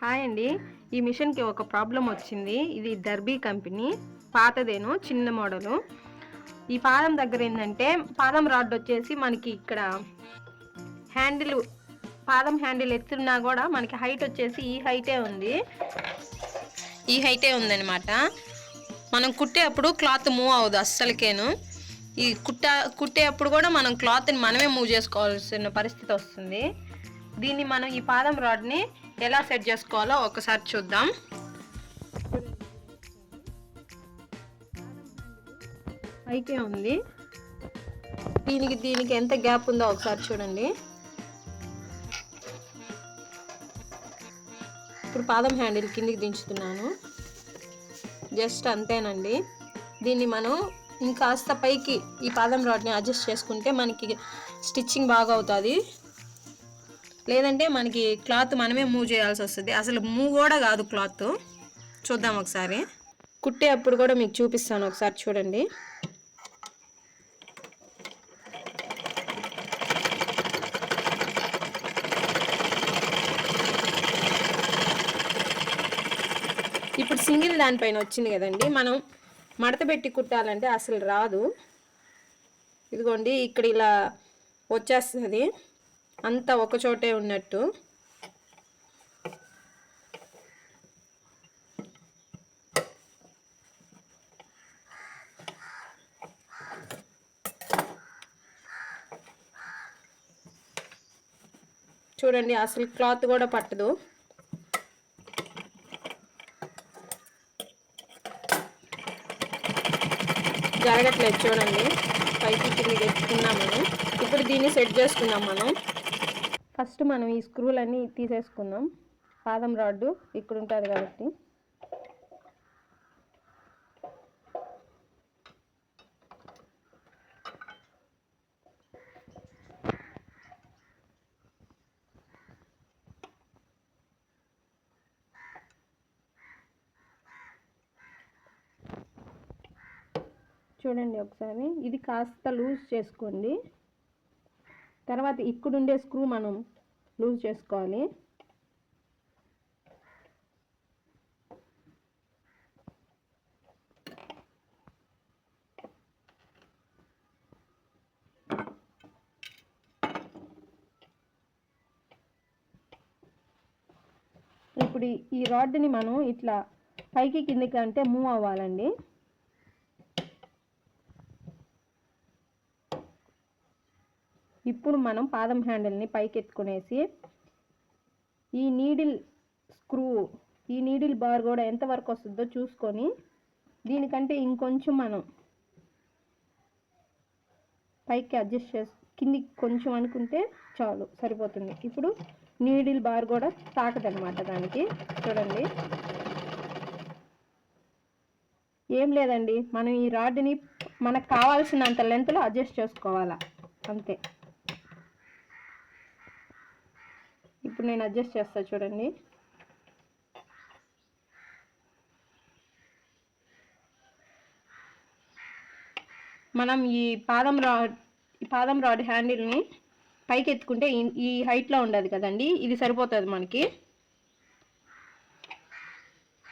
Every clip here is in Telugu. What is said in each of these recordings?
హాయ్ అండి. ఈ మిషన్కి ఒక ప్రాబ్లం వచ్చింది. ఇది డర్బీ కంపెనీ, పాతదేను, చిన్న మోడలు. ఈ పాదం దగ్గర ఏంటంటే పాదం రాడ్ వచ్చేసి మనకి ఇక్కడ హ్యాండిల్, పాదం హ్యాండిల్ ఎత్తున్నా కూడా మనకి హైట్ వచ్చేసి ఈ హైటే ఉందన్నమాట. మనం కుట్టేటప్పుడు క్లాత్ మూవ్ అవ్వదు అస్సలకేను. ఈ కుట్టేటప్పుడు కూడా మనం క్లాత్ని మనమే మూవ్ చేసుకోవాల్సిన పరిస్థితి వస్తుంది. దీన్ని మనం ఈ పాదం రాడ్ని ఎలా సెట్ చేసుకోవాలో ఒకసారి చూద్దాం. అయితే ఉంది, దీనికి ఎంత గ్యాప్ ఉందో ఒకసారి చూడండి. ఇప్పుడు పాదం హ్యాండిల్ కిందికి దించుతున్నాను, జస్ట్ అంతేనండి. దీన్ని మనం ఇంకాస్త పైకి ఈ పాదం రాడ్ని అడ్జస్ట్ చేసుకుంటే మనకి స్టిచ్చింగ్ బాగా అవుతుంది. లేదంటే మనకి క్లాత్ మనమే మూవ్ చేయాల్సి వస్తుంది. అసలు మూవ్ కూడా కాదు క్లాత్. చూద్దాం ఒకసారి. కుట్టే అప్పుడు కూడా మీకు చూపిస్తాను, ఒకసారి చూడండి. ఇప్పుడు సింగిల్ దానిపైన వచ్చింది కదండి, మనం మడత పెట్టి కుట్టాలంటే అసలు రాదు. ఇదిగోండి, ఇక్కడ ఇలా వచ్చేస్తుంది, అంతా ఒక చోటే ఉన్నట్టు. చూడండి, అసలు క్లాత్ కూడా పట్టదు. జరగట్లేదు చూడండి, పైకి కిందికి ఎత్తుకున్నాం మనం. ఇప్పుడు దీన్ని సెట్ చేసుకుందాం మనం. ఫస్ట్ మనం ఈ స్క్రూలన్నీ తీసేసుకుందాం. పాదం రాడ్డు ఇక్కడ ఉంటుంది కాబట్టి. చూడండి ఒకసారి, ఇది కాస్త లూజ్ చేసుకోండి. తర్వాత ఇక్కడుండే స్క్రూ మనం లూజ్ చేసుకోవాలి. ఇప్పుడు ఈ రాడ్ని మనం ఇట్లా పైకి కిందికి అంటే మూవ్ అవ్వాలండి. ఇప్పుడు మనం పాదం హ్యాండిల్ని పైకి ఎత్తుకునేసి ఈ నీడిల్ బార్ కూడా ఎంతవరకు వస్తుందో చూసుకొని, దీనికంటే ఇంకొంచెం మనం పైకి అడ్జస్ట్ చేసి కిందికి కొంచెం అనుకుంటే చాలు, సరిపోతుంది. ఇప్పుడు నీడిల్ బార్ కూడా తాకదనమాట దానికి. చూడండి, ఏం లేదండి, మనం ఈ రాడ్ని మనకు కావాల్సినంత లెంత్లో అడ్జస్ట్ చేసుకోవాలా, అంతే. ఇప్పుడు నేను అడ్జస్ట్ చేస్తా చూడండి. మనం ఈ పాదం రాడ్ హ్యాండిల్ని పైకి ఎత్తుకుంటే ఈ హైట్లో ఉండదు కదండి, ఇది సరిపోతుంది మనకి.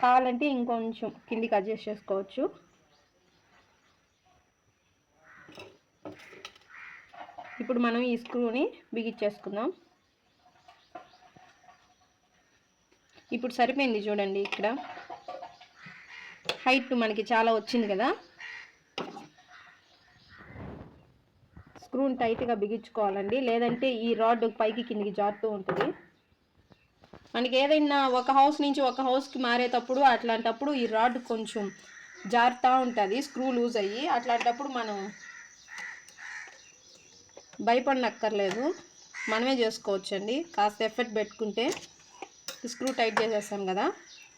కావాలంటే ఇంకొంచెం కిందికి అడ్జస్ట్ చేసుకోవచ్చు. ఇప్పుడు మనం ఈ స్క్రూని బిగించేసుకుందాం. ఇప్పుడు సరిపోయింది చూడండి, ఇక్కడ హైట్ మనకి చాలా వచ్చింది కదా. స్క్రూని టైట్గా బిగించుకోవాలండి, లేదంటే ఈ రాడ్ పైకి కిందికి జారుతూ ఉంటుంది. మనకి ఏదైనా ఒక హౌస్ నుంచి ఒక హౌస్కి మారేటప్పుడు అట్లాంటప్పుడు ఈ రాడ్ కొంచెం జారుతూ ఉంటుంది, స్క్రూ లూజ్ అయ్యి. అట్లాంటప్పుడు మనం భయపడనక్కర్లేదు, మనమే చేసుకోవచ్చండి. కాస్త ఎఫర్ట్ పెట్టుకుంటే. స్క్రూ టైట్ చేసేస్తాం కదా.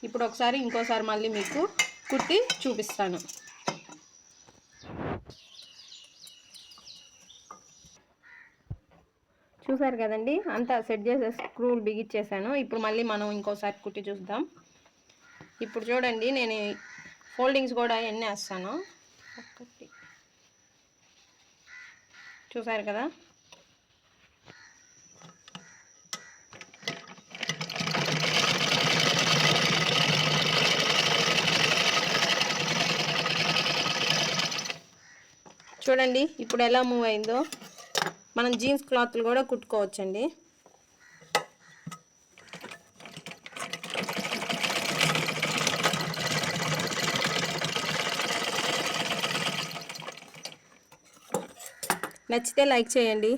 ఇప్పుడు ఇంకోసారి మళ్ళీ మీకు కుట్టి చూపిస్తాను. చూసారు కదండి, అంతా సెట్ చేసే స్క్రూలు బిగిచ్చేసాను. ఇప్పుడు మళ్ళీ మనం ఇంకోసారి కుట్టి చూద్దాం. ఇప్పుడు చూడండి, నేను ఫోల్డింగ్స్ కూడా ఎన్ని వేస్తాను. చూసారు కదా, చూడండి ఇప్పుడు ఎలా మూవ్ అయిందో. మనం జీన్స్ క్లాత్లు కూడా కుట్టుకోవచ్చండి. నచ్చితే లైక్ చేయండి.